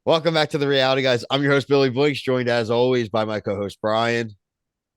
Welcome back to the reality, guys. I'm your host, Billy Blinks, joined as always by my co-host Brian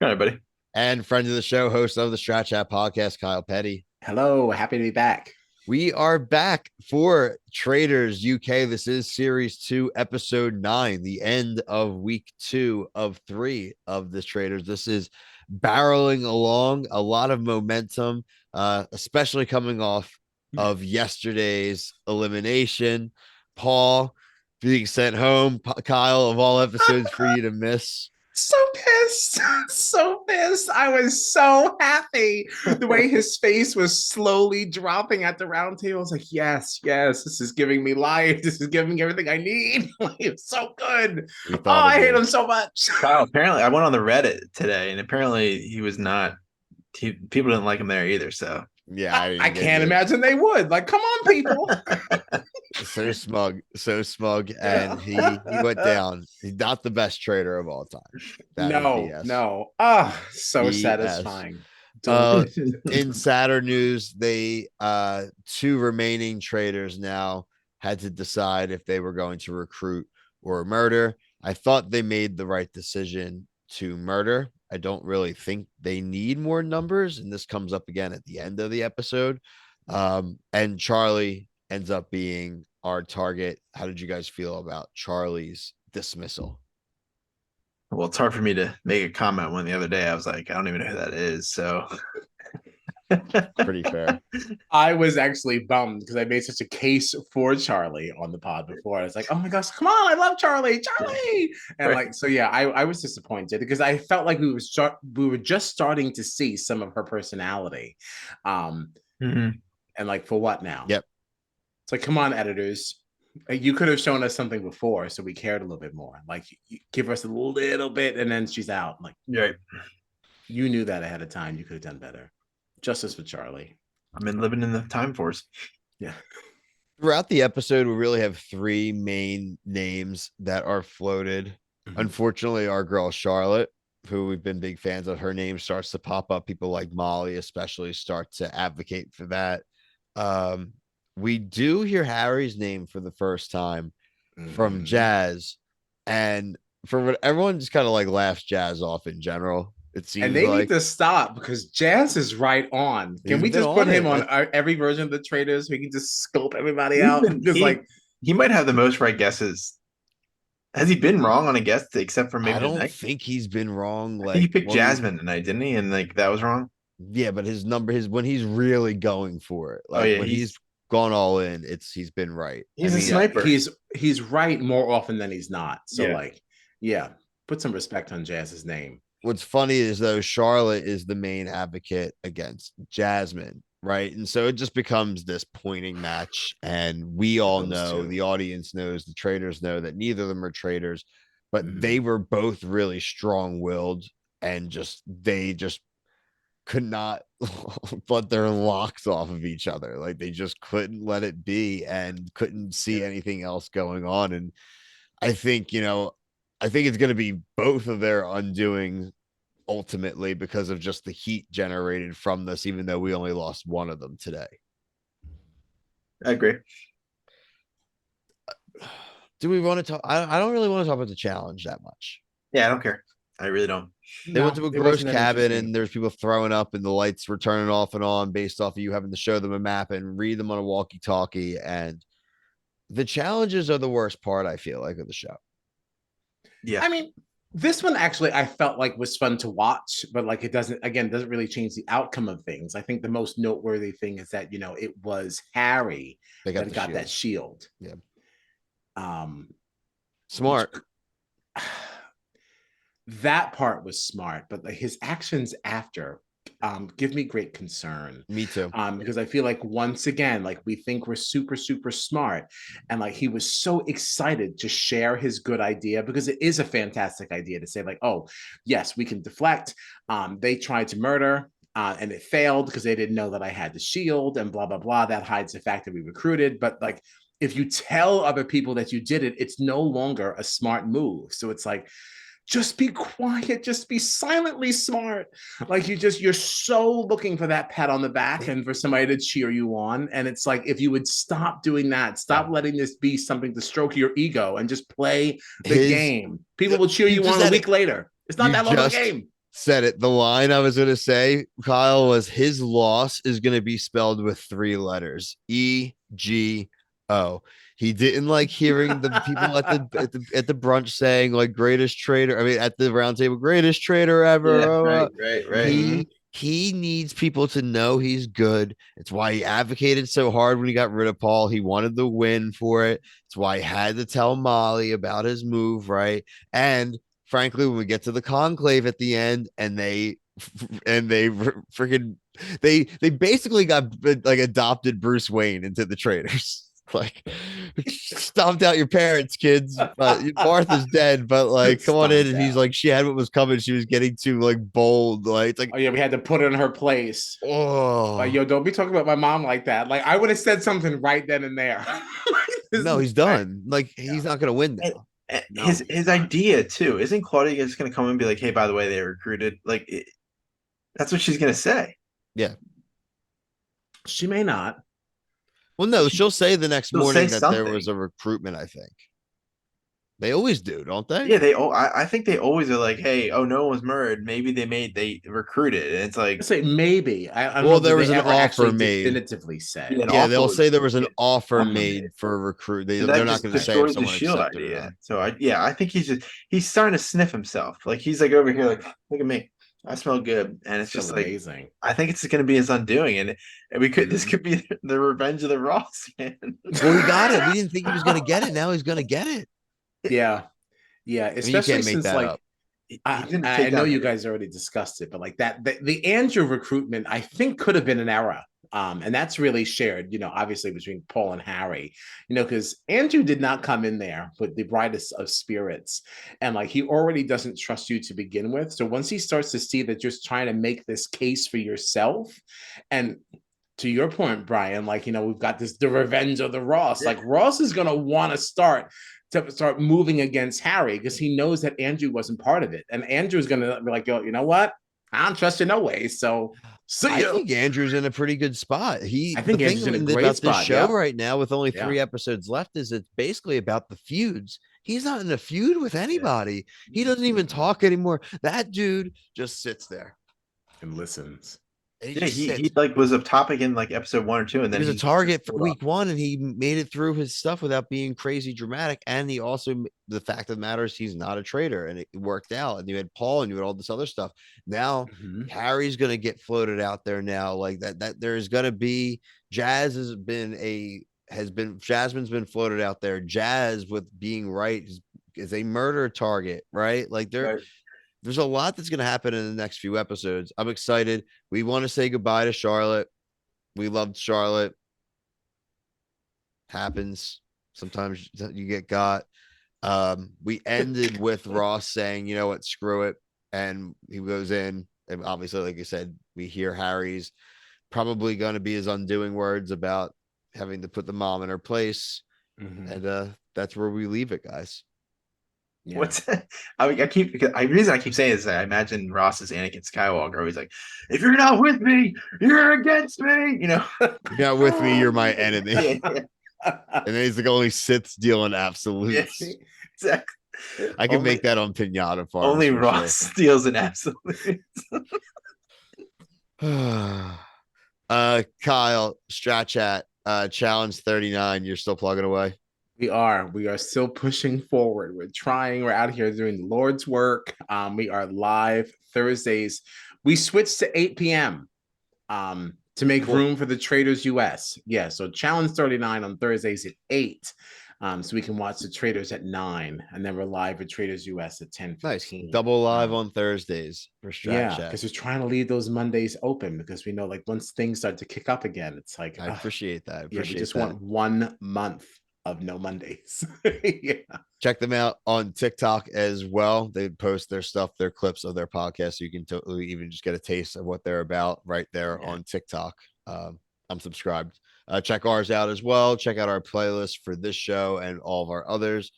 All right, buddy. and friend of the show, host of the Strat Chat podcast, Kyle Petty. Hello, happy to be back. We are back for Traitors UK. This is series 2, episode 9, the end of week 2 of 3 of this Traitors. This is barreling along, a lot of momentum, especially coming off of yesterday's elimination. Paul being sent home, Kyle, of all episodes for you to miss. So pissed. So pissed. I was so happy. The way his face was slowly dropping at the round table. I was like, yes, yes, this is giving me life. This is giving me everything I need. It's so good. We Oh, thought of I hate you. him so much. Kyle, apparently I went on the Reddit today and apparently he was not people didn't like him there either. So Yeah, I can't imagine they would. Like, come on, people. so smug, Yeah. and he went down. He's not the best trader of all time. That is No, BS. no. Ah, so BS. satisfying. In sadder news, they two remaining traders now had to decide if they were going to recruit or murder. I thought they made the right decision to murder. I don't really think they need more numbers, and this comes up again at the end of the episode. And Charlie ends up being our target. How did you guys feel about Charlie's dismissal? well, it's hard for me to make a comment when the other day I was like, I don't even know who that is. So Pretty fair. I was actually bummed because I made such a case for Charlie on the pod before. I was like, oh my gosh, come on, I love Charlie, Charlie. And like, so yeah, I was disappointed because I felt like we were just starting to see some of her personality. Mhm. And like for what now? Yep. It's like, come on, editors. You could have shown us something before so we cared a little bit more. Like give us a little bit and then she's out. Like Right. you knew that ahead of time. You could have done better. Justice for Charlie. I've been living in the time force. Yeah. Throughout the episode, we really have three main names that are floated. Unfortunately, our girl Charlotte, who we've been big fans of, her name starts to pop up. People like Molly, especially, start to advocate for that. We do hear Harry's name for the first time from Jazz, and for what everyone just kind of like laughs Jazz off in general. It And seems they need like to stop because Jazz is right on. Can he's we been just put on him it. on every version of the Traitors? We can just scope everybody He's out been- because, he, like, he might have the most right guesses. Has he been wrong on a guess except for I maybe don't tonight? think he's been wrong. I think he Like picked when we Jasmine tonight, didn't he? And like that was wrong. Yeah, but his number, his when he's really going for it, Oh like yeah, when he's gone all in, he's been right. I he's a mean, sniper. he's right more often than he's not. So, Yeah. like, yeah, put some respect on Jazz's name. what's funny is though Charlotte is the main advocate against Jasmine, right? And so it just becomes this pointing match, and we all Those know, two. the audience knows, the traders know that neither of them are traders, but Mhm. they were both really strong-willed and they just could not let their locks off of each other. Like they just couldn't let it be and couldn't see Yeah. anything else going on. And I think, I think it's going to be both of their undoing ultimately because of just the heat generated from this, even though we only lost one of them today. I agree. Do we want to talk? I don't really want to talk about the challenge that much. Yeah, I don't care. I really don't. They went to a it gross wasn't that cabin interesting. and there's people throwing up and the lights were turning off and on based off of you having to show them a map and read them on a walkie talkie. And the challenges are the worst part, I feel like, of the show. Yeah. I mean, this one actually I felt like was fun to watch, but like it doesn't really change the outcome of things. I think the most noteworthy thing is that it was Harry They got that the got shield. that shield. Yeah. Um, Smart. that part was smart, but like his actions after give me great concern. Me too. Because I feel like once again, like we think we're super, super smart. And like he was so excited to share his good idea because it is a fantastic idea to say, like, oh, yes, we can deflect. They tried to murder. And it failed because they didn't know that I had the shield and blah, blah, blah. That hides the fact that we recruited. But like, if you tell other people that you did it, it's no longer a smart move. So it's like, just be quiet, just be silently smart. Like you're so looking for that pat on the back and for somebody to cheer you on. And it's like, if you would stop doing that, stop letting this be something to stroke your ego and just play the game. People will cheer you on a week later. It's not that long of a game. Said it. The line I was going to say, Kyle, was his loss is going to be spelled with 3 letters: EGO. He didn't like hearing the people at the brunch saying like greatest traitor. I mean, at the round table, greatest traitor ever. Yeah, right. He needs people to know he's good. It's why he advocated so hard when he got rid of Paul. He wanted the win for it. It's why he had to tell Molly about his move, right? And frankly, when we get to the conclave at the end, and they freaking they basically got like adopted Bruce Wayne into the traitors. Like, stomped out your parents, kids. Martha's dead, but like, come on in. And he's like, she had what was coming. She was getting too like bold. Like, it's like, oh yeah, we had to put her in her place. Oh, like, yo, don't be talking about my mom like that. Like, I would have said something right then and there. No, he's done. Like, he's not gonna win now. No, his idea too, isn't Claudia just gonna come and be like, hey, by the way, they recruited? Like, that's what she's gonna say. Yeah, she may not. Well, no, she'll say the next morning that something. there was a recruitment. I think they always do, don't they? Yeah, I think they always are like, hey, oh, no one was murdered. Maybe they recruited, and it's like, I say maybe. I well, there was an offer made. Definitively say. Yeah, they'll say there was an offer made for a recruit. They're not going to say if someone accepted it or not. So I think he's starting to sniff himself. Like, he's like over here, like, look at me. I smell good, and it's just amazing. Like, I think it's going to be his undoing, and this could be the revenge of the Ross man. Well, he got it. We didn't think he was going to get it. Now he's going to get it. Yeah, especially since like I know you guys already discussed it, but like the Andrew recruitment, I think could have been an error. And that's really shared, obviously between Paul and Harry, because Andrew did not come in there with the brightest of spirits. And like, he already doesn't trust you to begin with. So once he starts to see that you're trying to make this case for yourself, and to your point, Brian, like, we've got the revenge of the Ross, like Ross is going to want to start moving against Harry because he knows that Andrew wasn't part of it. And Andrew's going to be like, yo, you know what? I don't trust you no way. So I think Andrew's in a pretty good spot. I think Andrew's in a great spot. This show right now with only 3 episodes left is it's basically about the feuds. He's not in a feud with anybody. He doesn't even talk anymore. That dude just sits there and listens. He like was a topic in like episode 1 or 2, and then he was a target for week 1, and he made it through his stuff without being crazy dramatic. And he also, the fact of the matter is, he's not a traitor, and it worked out. And you had Paul, and you had all this other stuff. Now Harry's gonna get floated out there now, like that there's gonna be Jasmine's been floated out there. Jazz, with being right, is a murder target, right? Like there's a lot that's going to happen in the next few episodes. I'm excited. We want to say goodbye to Charlotte. We loved Charlotte. Happens. Sometimes you get got. We ended with Ross saying, you know what, screw it. And he goes in. And obviously, like I said, we hear Harry's probably going to be his undoing words about having to put the mom in her place. And that's where we leave it, guys. Yeah. What's the reason I keep saying this is I imagine Ross is Anakin Skywalker. He's like, if you're not with me, you're against me. You're not with me, you're my enemy. And then he's like, only Siths deal in absolutes. Yeah, exactly. I can make that on pinata farms. Only Ross deals in absolutes. Kyle, Strat Chat, challenge 39. You're still plugging away. We are still pushing forward. We're trying. We're out here doing the Lord's work. We are live Thursdays. We switched to 8 p.m. To make room for the Traitors US. Yeah, so challenge 39 on Thursdays at 8. So we can watch the Traitors at 9, and then we're live with Traitors US at 10:15. Nice. Double live on Thursdays for Strat Chat. Because we're trying to leave those Mondays open, because we know, like, once things start to kick up again, it's like, I appreciate that. We just want 1 month of no Mondays. Check them out on TikTok as well. They post their stuff, their clips of their podcast, so you can totally even just get a taste of what they're about right there on TikTok. I'm subscribed. Check ours out as well. Check out our playlist for this show and all of our others.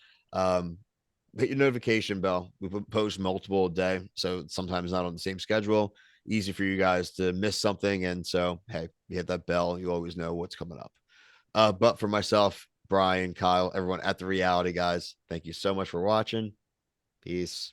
hit your notification bell. We post multiple a day, so sometimes not on the same schedule. Easy for you guys to miss something. And so, hey, you hit that bell, you always know what's coming up. But for myself, Brian, Kyle, everyone at the reality guys, thank you so much for watching. Peace.